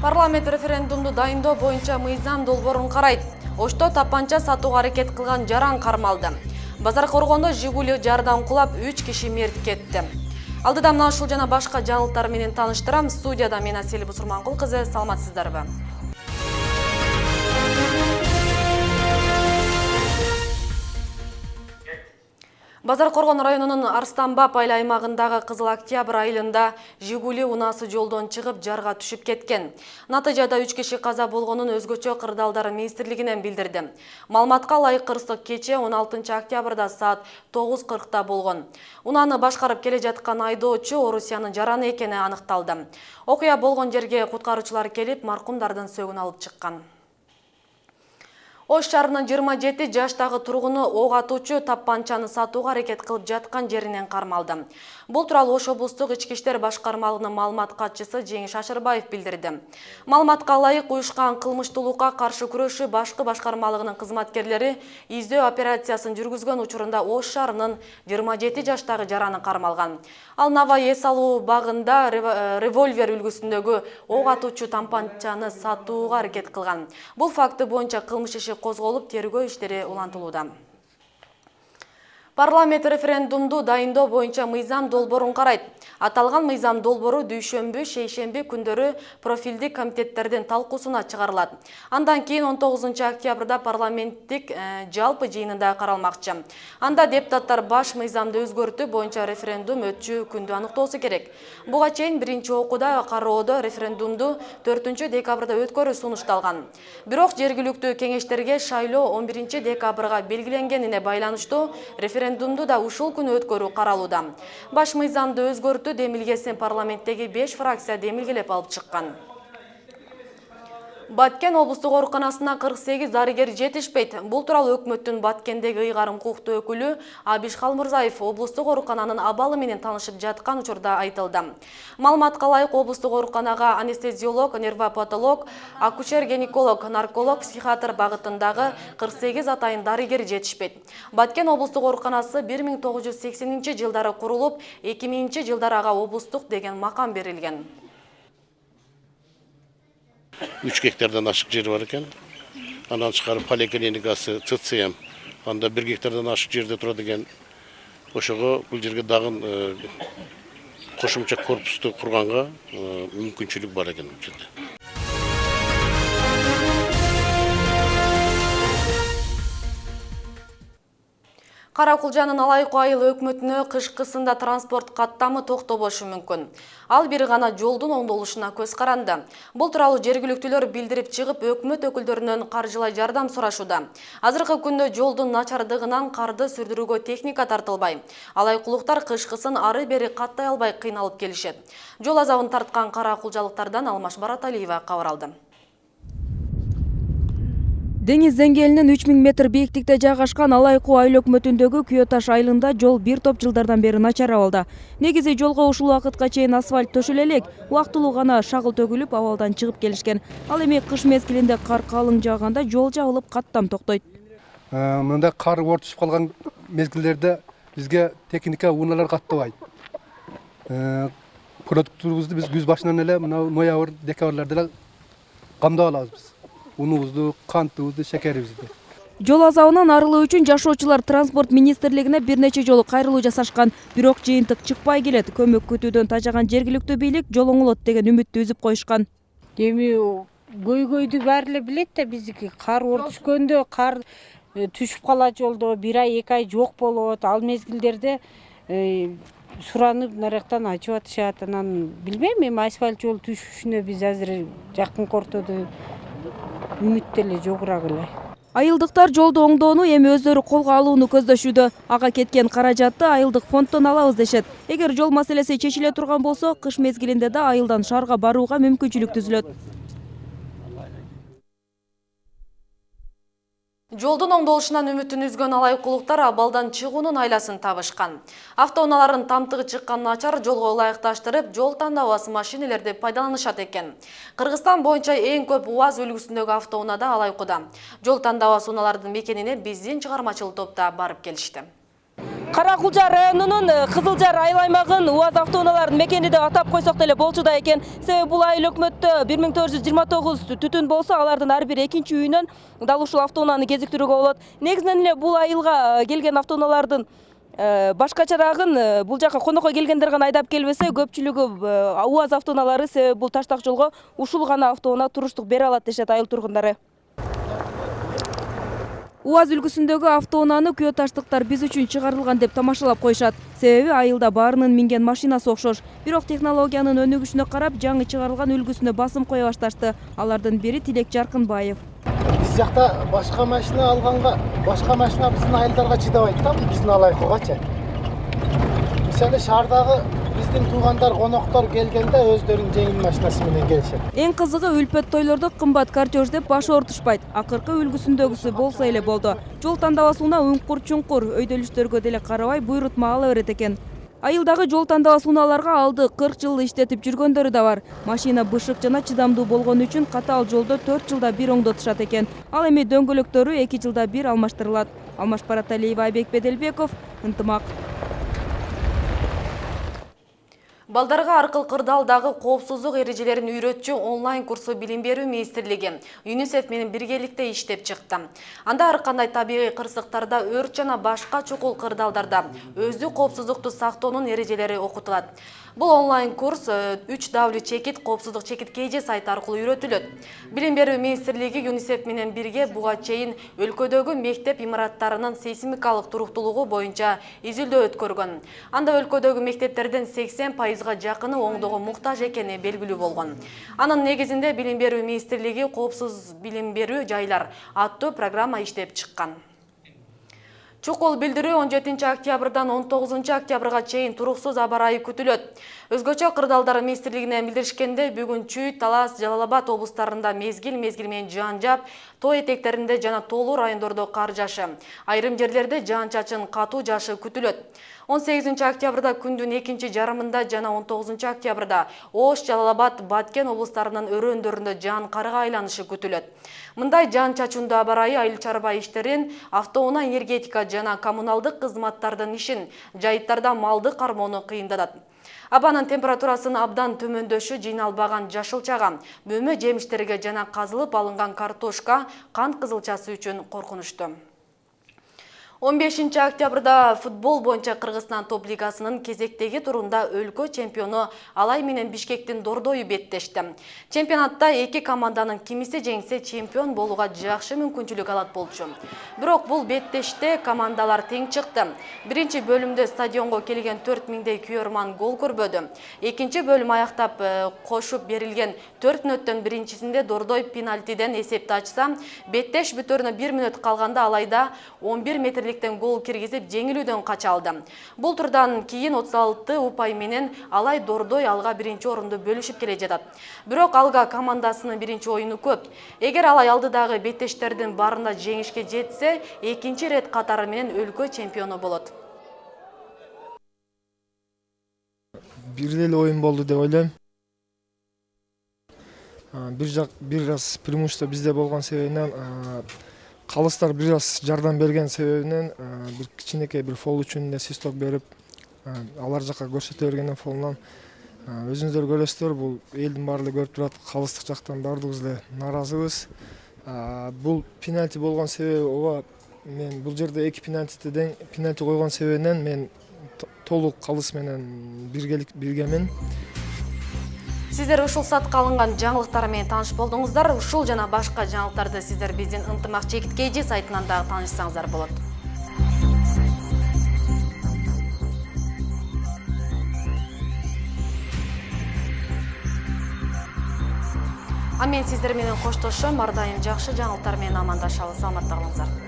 Парламент референдумду дайындоо боюнча мыйзам долбоорун карайт. Ошто тапанча сатууга аракет кылган жаран кармалды. Базар коргондо Жигули жардан кулап 3 киши мерт кетти. Алдыда мына ушул жана башка жаңылыктар менен тааныштырам. Студияда мен Асель Бусурманкул кызы, саламатсыздарбы? Базар Коргон районунун Арстанбап айыл аймагындагы Кызыл Октябрь айылында Жигули унаасы жолдон чыгып жарга түшүп кеткен. Натыйжада 3 киши каза болгонун өзгөчө кырдаалдар министрлигинен билдирди. Маалыматка ылайык кырсык кече 16 октябрда саат 9:40 болгон. Унааны башкарып келе жаткан айдоочу Орусиянын жараны экени аныкталды. Окуя болгон жерге куткаруучулар келип, маркумдардын сөөгүн алып чыккан. Ош шаарынын 27 жаштагы тургуну ок атуучу тапанчаны сатууга аракет кылып жаткан жеринен кармалды. Бул тууралуу Ош облустук ички иштер башкармалыгынын маалымат катчысы Жеңиш Шашырбаев билдирди. Маалыматка ылайык уюшкан кылмыштуулукка каршы күрөшүү башкы башкармалыгынын кызматкерлери издөө операциясын жүргүзгөн учурунда Ош шаарынын 27 жаштагы жараны кармалган. Ал Навай эс алуу багында револьвер үлгүсүндөгү ок атуучу тапанчаны сатууга аракет кылган. Бул факты боюнча кылмыш иши козголуп, тергөө иштери улантылууда. Парламент референдумду дайындоо боюнча мыйзам долбоорун карайт. Аталган мыйзам долбоору дүйшөмбү, шейшемби күндөрү профилдик комитеттердин талкуусуна чыгарылат. Андан кийин 19 октябрда парламенттик жалпы жыйынында каралмакчы. Анда депутаттар баш мыйзамды өзгөртүү боюнча референдум өтчү күндү аныктоосу керек. Буга чейин биринчи окууда кароодо референдумду 4 декабрда өткөрүү сунушталган. Бирок жергиликтүү кеңештерге шайлоо 11 декабрга белгиленгенине байланыштуу референдумду да ушул күнү өткөрүү каралууда. Баш мыйзамды өзгөртүү демилгесин парламенттеги 5 фракция демилгелеп алып чыккан. Баткен облустук ооруканасына 48 дарыгер жетишпейт. Бул тууралуу өкмөттүн Баткендеги ыйгарым укуктуу өкүлү Абиш Халмурзаев облустук оорукананын абалы менен таанышып жаткан учурда айтылды. Маалыматка ылайык облустук ооруканага анестезиолог, нервопатолог, акушер-гинеколог, нарколог, психиатр багытындагы 48 атайын дарыгер жетишпейт. Баткен облустук ооруканасы 1980-жылдары курулуп, 2000-жылдары ага облустук деген макам берилген. 3 гектардан ашык жер бар экен. Анан чыгарып поликлиникасы, ЦЦМ. Анда 1 гектардан ашык жерде турат экен. Ошого бул жерге дагы кошумча корпусту курганга мүмкүнчүлүк бар экен бул жерде. Каракулжанын Алайкы айыл өкмөтүнө кышкысында транспорт каттамы токтобошу мүмкүн. Ал бир гана жолдун оңдолушуна көз каранды. Бул тууралуу жергиликтүүлөр билдирип чыгып, өкмөт өкүлдөрүнөн каржылай жардам сурашууда. Азыркы күндө жолдун начардыгынан карды сүрдүрүүгө техника тартылбай. Алайкулуктар кышкысын ары бери каттай албай кыйналып келишет. Жол азабын тарткан каракулжалыктардан Алмаш Бараталиева кабар алды. Деңиз деңгээлинен 3000 метр бийиктикте жайгашкан Алайкы айыл өкмөтүндөгү Күйөташ айылында жол бир топ жылдардан бери начар абалда. Негизи жолго ушул убакытка чейин асфальт төшөлө элек, убактылуу гана шагыл төгүлүп абалдан чыгып келишкен. Ал эми кыш мезгилинде кар калың жааганда жол жабылып каттам токтойт. Мында кар ортушуп калган мезгилдерде бизге техника унаалар каттабайт. Продуктубузду биз күз башынан эле мына ноябрь, декабрларда эле камдап алабыз биз. Унубузду, кантыбызды, шекерибизди. Жол азабынан арылуу үчүн жашоочулар транспорт министрлигине бир нече жолу кайрылуу жасашкан, бирок жыйынтык чыкпай келет. Көмөк күтүүдөн тажаган жергиликтүү бийлик жол оңолот деген үмүттү үзүп коюшкан. Эми көйгөйдү баары эле билет да, биздики кар ортушкөндө кар түшүп калат жолдо, 1 ай 2 ай жок болот. Ал мезгилдерде суранып нарактан ачып атышат. Анан билбейм, эми асфальт жол түшүшүнө биз азыр жакынкы ортодо үмүт деле жогураак эле. Айылдыктар жолду оңдоону эми өздөрү колго алууну көздөшүүдө. Ага кеткен каражатты айылдык фонддон алабыз дешет. Эгер жол маселеси чечиле турган болсо, кыш мезгилинде да айылдан шаарга барууга мүмкүнчүлүк түзүлөт. Жолдун оңдолушунан үмүтүн үзгөн алайкулуктар абалдан чыгуунун айласын табышкан. Автоунаалардын тамтыгы чыккан начар жолго ылайыкташтырып, жол тандабасы машинелерди пайдаланышат экен. Кыргызстан боюнча эң көп УАЗ үлгүсүндөгү автоунаада Алайкуда. Жол тандабасы унаалардын мекенине биздин чыгармачыл топта барып келишти. Каракулжа районунун Кызылжар айыл аймагын УАЗ автоунааларынын мекени деп атап койсок деле болчу да экен. Себеби бул айыл өкмөттө 1429 түтүн болсо, алардын ар бир экинчи үйүнөн дал ушул автоунааны кезиктирүүгө болот. Негизинен эле бул айылга келген автоунаалардын башкачарагын бул жака конокко келгендер гана айдап келбесе, көпчүлүгү УАЗ автоунаалары, себеби бул таштак жолго ушул гана автоунаа туруштук бере алат дешет айыл тургундары. УАЗ үлгүсүндөгү автоунааны күйө таштыктар биз үчүн чыгарылган деп тамашалап коюшат. Себеби айылда баарынын минген машинасы окшош. Бирок технологиянын өнүгүшүнө карап, жаңы чыгарылган үлгүсүнө басым кое башташты. Алардын бири Тилек Жаркынбаев. Биз жакта башка машина алганга, башка машина биздин айылдарга чыдабайт да, биздин алайкугачы. Мисалы шаардагы биздин туугандар, коноктор келгенде өздөрүнүн жеңил машинасы менен келишет. Эң кызыгы үлпөт тойлордо кымбат картеж деп баш ортушпайт. Акыркы үлгүсүндөгүсү болсо эле болду. Жол тандабасына үңкүр-чуңкур өйдөлүштөргө деле карабай буйрутма ала берет экен. Айылдагы жол тандабас унааларга алды 40 жыл иштетип жүргөндөрү да бар. Машина бышык жана чыдамдуу болгон үчүн катаал жолдо 4 жылда бир оңдотушат экен. Ал эми дөңгөлөктөрү 2 жылда бир алмаштырылат. Алмаш Параталиева, Айбек Беделбеков, Ынтымак. Балдарга аркыл кырдаалдагы коопсуздук эрежелерин үйрөтчү онлайн курсу Билим берүү министрлиги ЮНИСЕФ менен биргеликте иштеп чыкты. Анда ар кандай табигый кырсыктарда, өрт жана башка чукул кырдаалдарда өздүк коопсуздукту сактоонун эрежелери окутулат. Бул онлайн курс 3W чекит коопсуздук чекит KG сайты аркылуу үйрөтүлөт. Билим берүү министрлиги ЮНИСЕФ менен бирге буга чейин өлкөдөгү мектеп имараттарынын сейсмикалык туруктуулугу боюнча изилдөө өткөргөн. Анда өлкөдөгү мектептердин 80% жакыны оңдоого муктаж экени белгилүү болгон. Анын негизинде Билим берүү министрлиги коопсуз билим берүү жайлар аттуу программа иштеп чыккан. Чукул билдирүү 17 октябрдан 19 октябрга чейин туруксуз аба ырайы күтүлөт. Өзгөчө кырдаалдар министрлигинен билдиришкенде, бүгүн Чүй, Талас, Жалал-Абад облустарында мезгил менен жаан жаап, тоо этектеринде жана тоолуу райондордо кар жаашы, айрым жерлерде жаан-чачын катуу жаашы күтүлөт. 18 октябрда күндүн экинчи жарымында жана 19 октябрда Ош, Жалал-Абад, Баткен облустарынын өрөөндөрүндө жаан карга айланышы күтүлөт. Мындай жаан-чачындуу аба ырайы айыл чарба иштерин, автоунаа, энергетика жана коммуналдык кызматтардын ишин, жайыттарда малды кармоону кыйындатат. Абанын температурасынын абдан төмөндөшү жыйналбаган жашылчага, мөмө жемиштерге жана казылып алынган картошка, кант кызылчасы үчүн коркунучтуу. 15 октябрда футбол боюнча Кыргызстан топ лигасынын кезектеги турунда өлкө чемпиону Алай менен Бишкектин Дордою беттешти. Чемпионатта эки команданын кимиси жеңсе чемпион болууга жакшы мүмкүнчүлүк алат болчу. Бирок бул беттеште командалар тең чыкты. Биринчи бөлүмдө стадионго келген 4000дей күйөрман гол көрбөдү. Экинчи бөлүм аяктап кошуп берилген 4 мүнөттөн биринчисинде Дордой пенальтиден эсепти ачса, беттеш бүтөрүнө 1 мүнөт калганда Алайда 11 метрликтен гол киргизип жеңилүүдөн кача алды. Бул турдан кийин 36 упай менен Алай Дордой алга биринчи орунду бөлүшүп келе жатат. Бирок алга командасынын биринчи оюну көп. Эгер Алай алдыдагы беттештердин барында жеңишке жетсе, экинчи рет катары менен өлкө чемпиону болот. Бир эле оюн болду деп ойлойм. Бир аз преимущество бизде болгон себебинен калыстар бир аз жардам берген себебинен бир кичинекей бир фол үчүн эле свисток берип, алар жака көрсөтө бергенден фолунан өзүңүздөр көрөсүздөр, бул элдин баары эле көрүп турат, калыстык жактан баардыгыбыз эле нааразыбыз. Бул пенальти болгон себеби ооба, мен бул жерде эки пенальти койгон себебинен мен толук калыс менен биргемин. Сиздер ушул сатка алынган жаңылыктар менен тааныш болдуңуздар. Ушул жана башка жаңылыктарды сиздер биздин Ынтымак чекит KG сайтынан дагы таанышсаңыздар болот. А мен сиздер менен коштошом, ар дайым жакшы жаңылыктар менен амандашабыз. Саламатта калыңыздар.